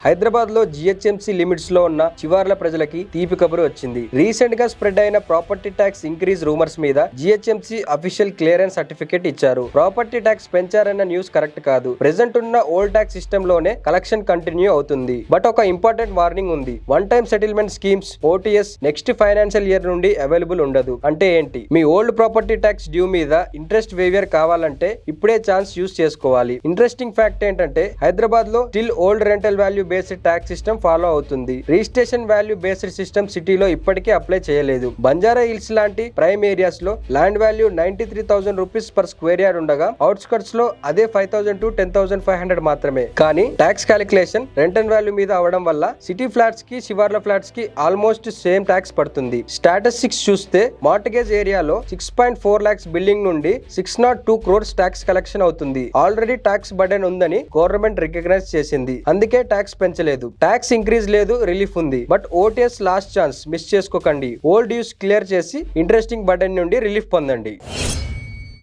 హైదరాబాద్ లో GHMC limits లో ఉన్న చివర్ల ప్రజలకి తీపి కబురు వచ్చింది. రీసెంట్ గా స్ప్రెడ్ అయిన ప్రాపర్టీ ట్యాక్స్ ఇంక్రీజ్ రూమర్స్ మీద జిహెచ్ఎంసీ అఫీషియల్ క్లియరెన్స్ సర్టిఫికేట్ ఇచ్చారు. ప్రాపర్టీ ట్యాక్స్ పెంచారన్న న్యూస్ కరెక్ట్ కాదు. ప్రెజెంట్ ఉన్న ఓల్డ్ ట్యాక్స్ సిస్టమ్ లోనే కలెక్షన్ కంటిన్యూ అవుతుంది. బట్ ఒక ఇంపార్టెంట్ వార్నింగ్ ఉంది. One time settlement schemes OTS next financial year నుండి అవైలబుల్ ఉండదు. అంటే ఏంటి? మీ ఓల్డ్ ప్రాపర్టీ ట్యాక్స్ డ్యూ మీద ఇంట్రెస్ట్ వేవియర్ కావాలంటే ఇప్పుడే ఛాన్స్ యూస్ చేసుకోవాలి. ఇంట్రెస్టింగ్ ఫ్యాక్ట్ ఏంటంటే హైదరాబాద్ లో still old rental value based tax system follow అవుతుంది. రిజిస్ట్రేషన్ వాల్యూ బేస్డ్ సిస్టమ్ సిటీలో ఇప్పటికే అప్లై చేయలేదు. బంజారా హిల్స్ లాంటి ప్రైమ్ ఏరియాస్ లో land value 93,000 rupees per square yard ఉండగా అవుట్స్కట్స్ లో అదే 5,000 to 10,500 మాత్రమే. కానీ ట్యాక్స్ క్యాలిక్యులేషన్ రెంటల్ వాల్యూ మీద అవడం వల్ల సిటీ ఫ్లాట్స్ కి శివార్ల ఫ్లాట్స్ కి ఆల్మోస్ట్ సేమ్ ట్యాక్స్ పడుతుంది. స్టాటస్ 6 చూస్తే మార్టగేజ్ ఏరియాలో 6.4 lakhs బిల్డింగ్ నుండి 602 crores ట్యాక్స్ కలెక్షన్ అవుతుంది. ఆల్రెడీ ట్యాక్స్ బర్డెన్ ఉందని గవర్నమెంట్ రికగ్నైజ్ చేసింది. అందుకే ట్యాక్స్ పెంచలేదు. ట్యాక్స్ ఇంక్రీజ్ లేదు, రిలీఫ్ ఉంది. But OTS last chance, miss చేసుకోకండి. ఓల్డ్ డ్యూస్ క్లియర్ చేసి ఇంట్రెస్టింగ్ బర్డెన్ నుండి రిలీఫ్ పొందండి.